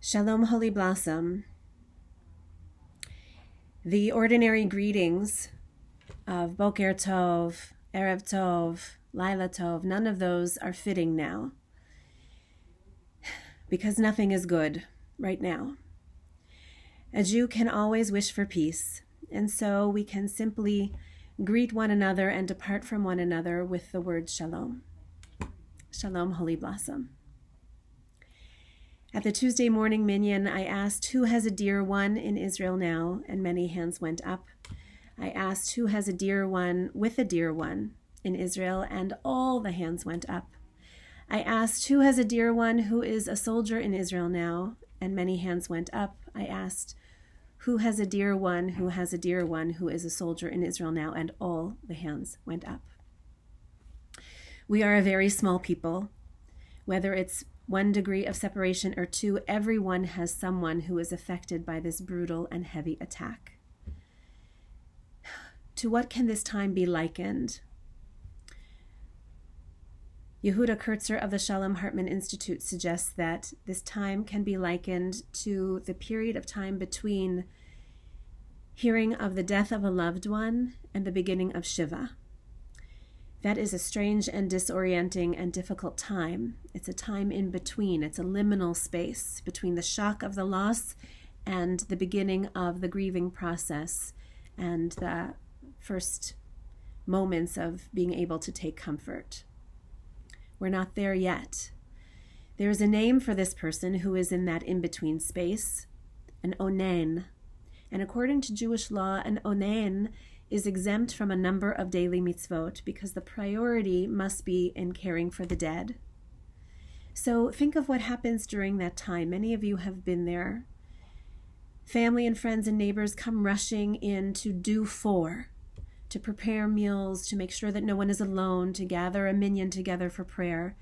Shalom, Holy Blossom. The ordinary greetings of Boker Tov, Erev Tov, Laila Tov, none of those are fitting now because nothing is good right now. A Jew can always wish for peace, and so we can simply greet one another and depart from one another with the word Shalom. Shalom, Holy Blossom. At the Tuesday morning minyan, I asked who has a dear one in Israel now, and many hands went up. I asked who has a dear one with a dear one in Israel, and all the hands went up. I asked who has a dear one who is a soldier in Israel now, and many hands went up. I asked who has a dear one who has a dear one who is a soldier in Israel now, and all the hands went up. We are a very small people. Whether it's 1 degree of separation or 2, everyone has someone who is affected by this brutal and heavy attack. To what can this time be likened? Yehuda Kurtzer of the Shalom Hartman Institute suggests that this time can be likened to the period of time between hearing of the death of a loved one and the beginning of Shiva. That is a strange and disorienting and difficult time. It's a time in between. It's a liminal space between the shock of the loss and the beginning of the grieving process and the first moments of being able to take comfort. We're not there yet. There is a name for this person who is in that in-between space, an onen. And according to Jewish law, an onen is exempt from a number of daily mitzvot because the priority must be in caring for the dead. So think of what happens during that time. Many of you have been there. Family and friends and neighbors come rushing in to do for, to prepare meals, to make sure that no one is alone, to gather a minyan together for prayer.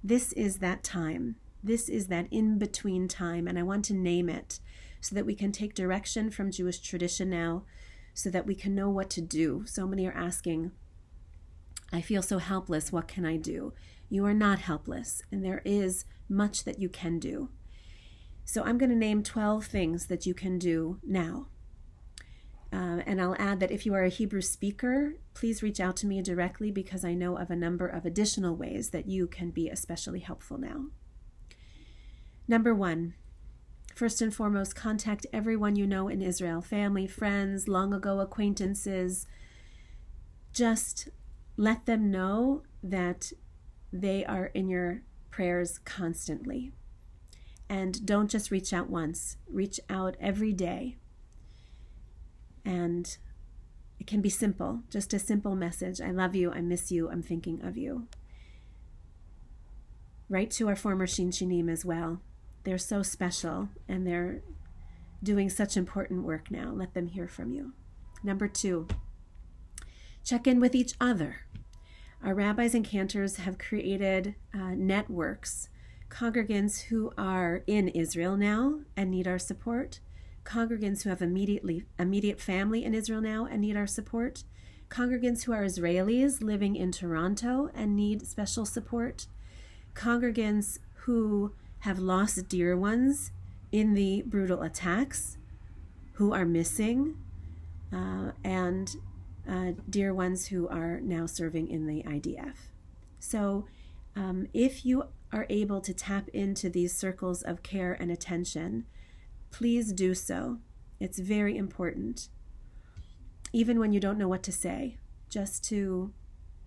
This is that time. This is that in-between time, and I want to name it so that we can take direction from Jewish tradition now, so that we can know what to do. So many are asking, I feel so helpless, what can I do? You are not helpless, and there is much that you can do. So I'm going to name 12 things that you can do now. And I'll add that if you are a Hebrew speaker, please reach out to me directly because I know of a number of additional ways that you can be especially helpful now. Number 1. First and foremost, contact everyone you know in Israel, family, friends, long ago acquaintances. Just let them know that they are in your prayers constantly. And don't just reach out once. Reach out every day. And it can be simple, just a simple message. I love you, I miss you, I'm thinking of you. Write to our former Shinshinim as well. They're so special, and they're doing such important work now. Let them hear from you. Number 2, check in with each other. Our rabbis and cantors have created networks, congregants who are in Israel now and need our support, congregants who have immediate family in Israel now and need our support, congregants who are Israelis living in Toronto and need special support, congregants who have lost dear ones in the brutal attacks, who are missing, and dear ones who are now serving in the IDF. So if you are able to tap into these circles of care and attention, please do so. It's very important. Even when you don't know what to say, just to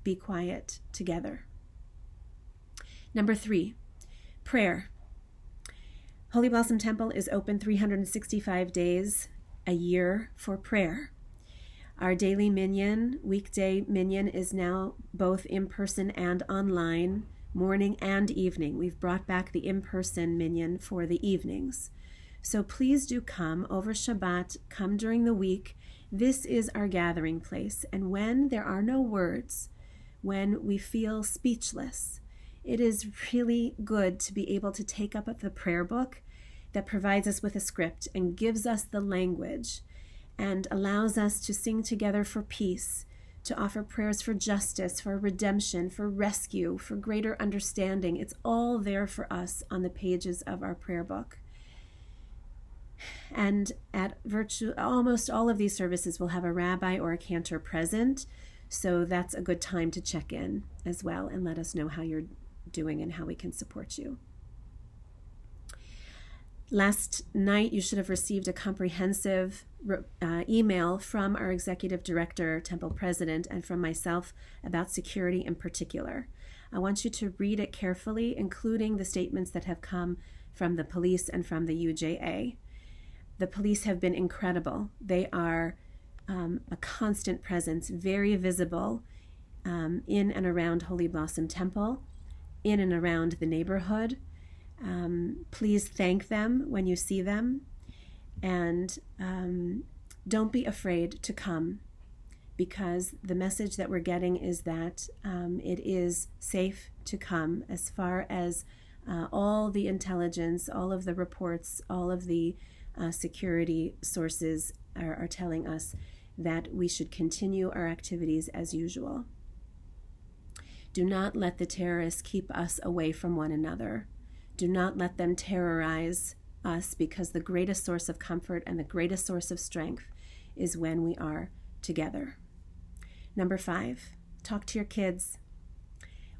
be quiet together. Number 3, prayer. Holy Blossom Temple is open 365 days a year for prayer. Our daily minyan, weekday minyan, is now both in person and online, morning and evening. We've brought back the in-person minyan for the evenings. So please do come over Shabbat, come during the week. This is our gathering place. And when there are no words, when we feel speechless, it is really good to be able to take up the prayer book that provides us with a script and gives us the language and allows us to sing together for peace, to offer prayers for justice, for redemption, for rescue, for greater understanding. It's all there for us on the pages of our prayer book. And at almost all of these services, we'll have a rabbi or a cantor present. So that's a good time to check in as well and let us know how you're doing and how we can support you. Last night, you should have received a comprehensive email from our executive director, temple president, and from myself about security in particular. I want you to read it carefully, including the statements that have come from the police and from the UJA. The police have been incredible. They are a constant presence, very visible in and around Holy Blossom Temple, in and around the neighborhood. Please thank them when you see them, and don't be afraid to come, because the message that we're getting is that it is safe to come, as far as all the intelligence, all of the reports, all of the security sources are telling us that we should continue our activities as usual. Do not let the terrorists keep us away from one another. Do not let them terrorize us, because the greatest source of comfort and the greatest source of strength is when we are together. Number 5, talk to your kids.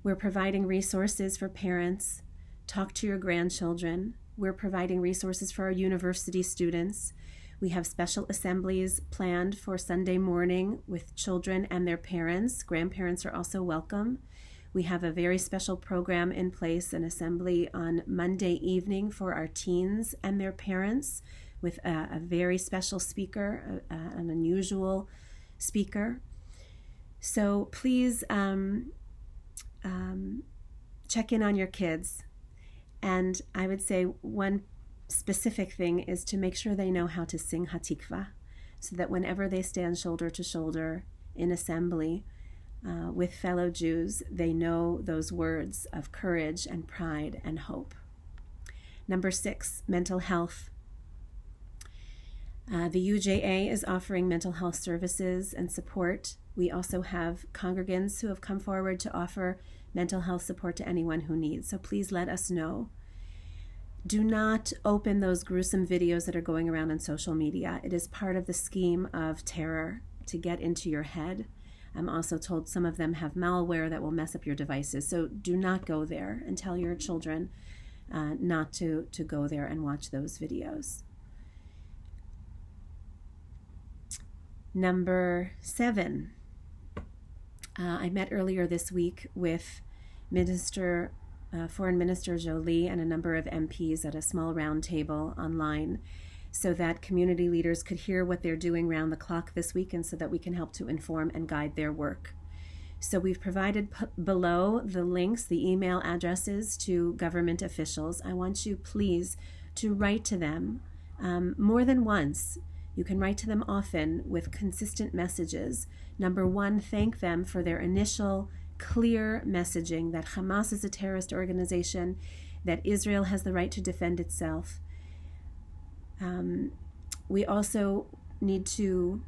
We're providing resources for parents. Talk to your grandchildren. We're providing resources for our university students. We have special assemblies planned for Sunday morning with children and their parents. Grandparents are also welcome. We have a very special program in place, an assembly on Monday evening for our teens and their parents, with a very special speaker, an unusual speaker. So please check in on your kids. And I would say one specific thing is to make sure they know how to sing Hatikva, so that whenever they stand shoulder to shoulder in assembly with fellow Jews, they know those words of courage and pride and hope. Number 6, mental health. The UJA is offering mental health services and support. We also have congregants who have come forward to offer mental health support to anyone who needs. So please let us know. Do not open those gruesome videos that are going around on social media. It is part of the scheme of terror to get into your head. I'm also told some of them have malware that will mess up your devices. So do not go there, and tell your children not to go there and watch those videos. Number 7. I met earlier this week with Foreign Minister Jolie and a number of MPs at a small round table online, so that community leaders could hear what they're doing round the clock this week, and so that we can help to inform and guide their work. So we've provided below the links, the email addresses to government officials. I want you please to write to them more than once. You can write to them often with consistent messages. Number 1, thank them for their initial clear messaging that Hamas is a terrorist organization, that Israel has the right to defend itself. We also need to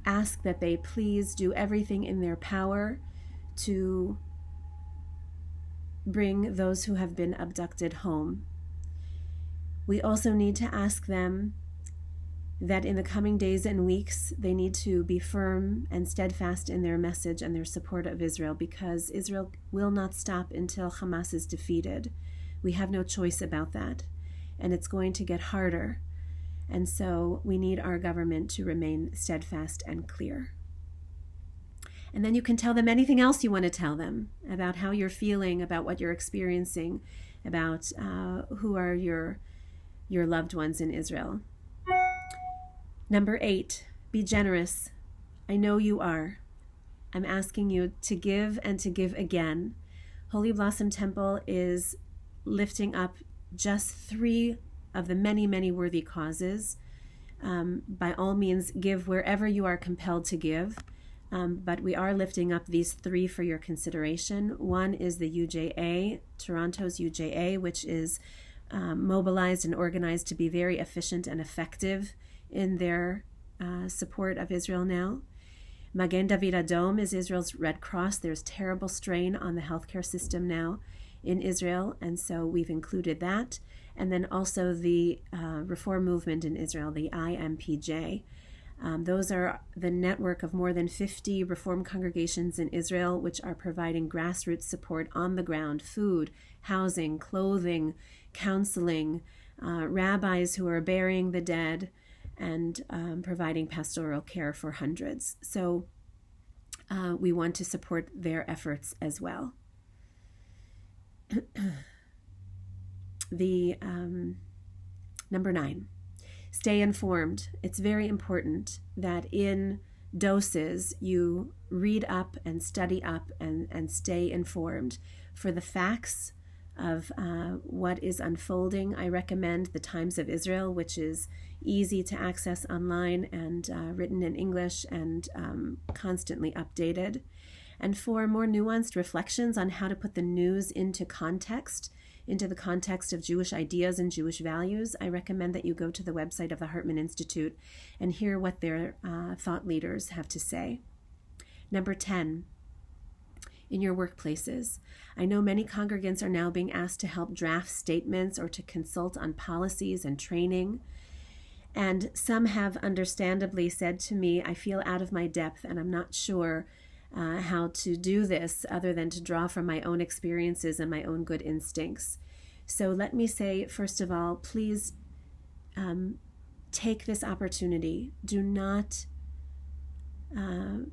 ask that they please do everything in their power to bring those who have been abducted home. We also need to ask them that in the coming days and weeks, they need to be firm and steadfast in their message and their support of Israel, because Israel will not stop until Hamas is defeated. We have no choice about that, and it's going to get harder. And so we need our government to remain steadfast and clear. And then you can tell them anything else you want to tell them about how you're feeling, about what you're experiencing, about who are your loved ones in Israel. Number 8, be generous. I know you are. I'm asking you to give and to give again. Holy Blossom Temple is lifting up just 3 of the many, many worthy causes. By all means, give wherever you are compelled to give. But we are lifting up these 3 for your consideration. One is the UJA, Toronto's UJA, which is mobilized and organized to be very efficient and effective in their support of Israel now. Magen David Adom is Israel's Red Cross. There's terrible strain on the healthcare system now in Israel, and so we've included that. and then also the Reform Movement in Israel, the IMPJ. Those are the network of more than 50 Reform congregations in Israel, which are providing grassroots support on the ground: food, housing, clothing, counseling, rabbis who are burying the dead, and providing pastoral care for hundreds. So we want to support their efforts as well. The number 9, stay informed. It's very important that in doses you read up and study up and stay informed. For the facts of what is unfolding, I recommend the Times of Israel, which is easy to access online and written in English and constantly updated. And for more nuanced reflections on how to put the news into the context of Jewish ideas and Jewish values, I recommend that you go to the website of the Hartman Institute and hear what their thought leaders have to say. Number 10, in your workplaces. I know many congregants are now being asked to help draft statements or to consult on policies and training. And some have understandably said to me, I feel out of my depth and I'm not sure how to do this other than to draw from my own experiences and my own good instincts. So let me say, first of all, please take this opportunity. Do not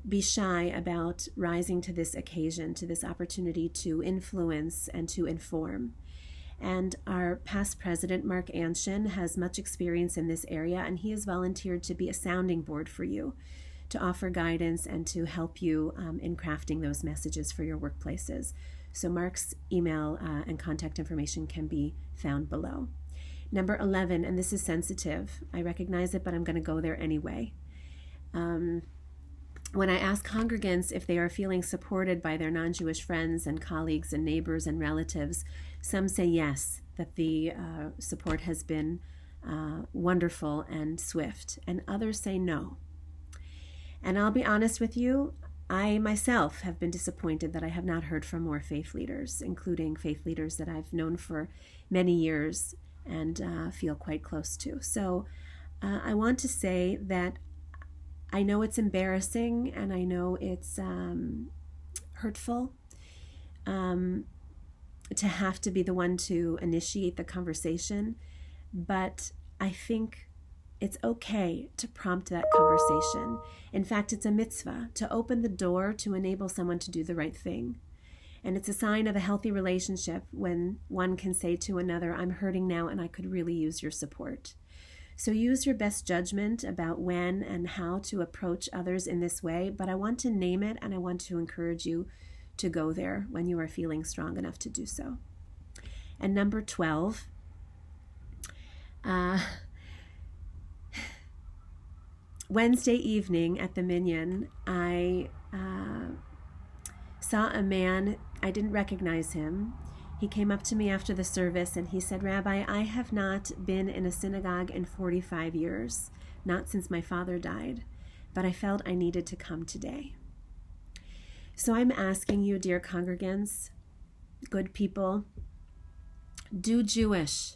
be shy about rising to this occasion, to this opportunity to influence and to inform. And our past president, Mark Anshin, has much experience in this area, and he has volunteered to be a sounding board for you, to offer guidance and to help you in crafting those messages for your workplaces. So Mark's email and contact information can be found below. Number 11, and this is sensitive. I recognize it, but I'm going to go there anyway. When I ask congregants if they are feeling supported by their non-Jewish friends and colleagues and neighbors and relatives, some say yes, that the support has been wonderful and swift, and others say no. And I'll be honest with you, I myself have been disappointed that I have not heard from more faith leaders, including faith leaders that I've known for many years and feel quite close to. So I want to say that I know it's embarrassing and I know it's hurtful to have to be the one to initiate the conversation, but I think it's okay to prompt that conversation. In fact, it's a mitzvah to open the door to enable someone to do the right thing. And it's a sign of a healthy relationship when one can say to another, I'm hurting now and I could really use your support. So use your best judgment about when and how to approach others in this way, but I want to name it and I want to encourage you to go there when you are feeling strong enough to do so. And number 12, Wednesday evening at the Minyan, I saw a man. I didn't recognize him. He came up to me after the service and he said, Rabbi, I have not been in a synagogue in 45 years, not since my father died, but I felt I needed to come today. So I'm asking you, dear congregants, good people, do Jewish.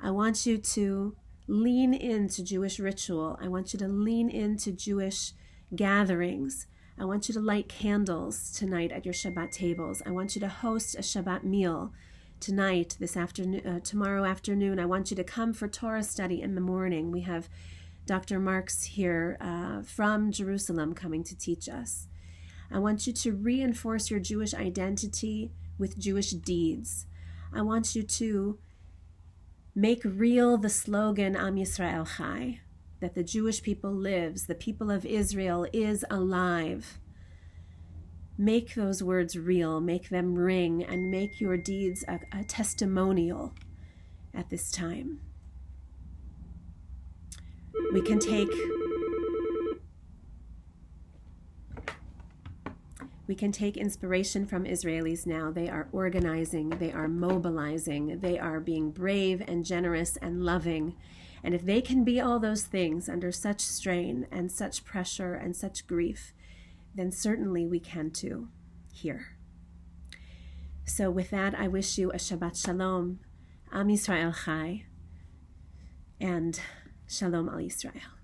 I want you to lean into Jewish ritual. I want you to lean into Jewish gatherings. I want you to light candles tonight at your Shabbat tables. I want you to host a Shabbat meal tonight, this afternoon, tomorrow afternoon. I want you to come for Torah study in the morning. We have Dr. Marks here from Jerusalem coming to teach us. I want you to reinforce your Jewish identity with Jewish deeds. I want you to make real the slogan Am Yisrael Chai, that the Jewish people lives, the people of Israel is alive. Make those words real, make them ring, and make your deeds a testimonial at this time. We can take inspiration from Israelis now. They are organizing, they are mobilizing, they are being brave and generous and loving. And if they can be all those things under such strain and such pressure and such grief, then certainly we can too, here. So with that, I wish you a Shabbat Shalom, Am Yisrael Chai, and Shalom al Yisrael.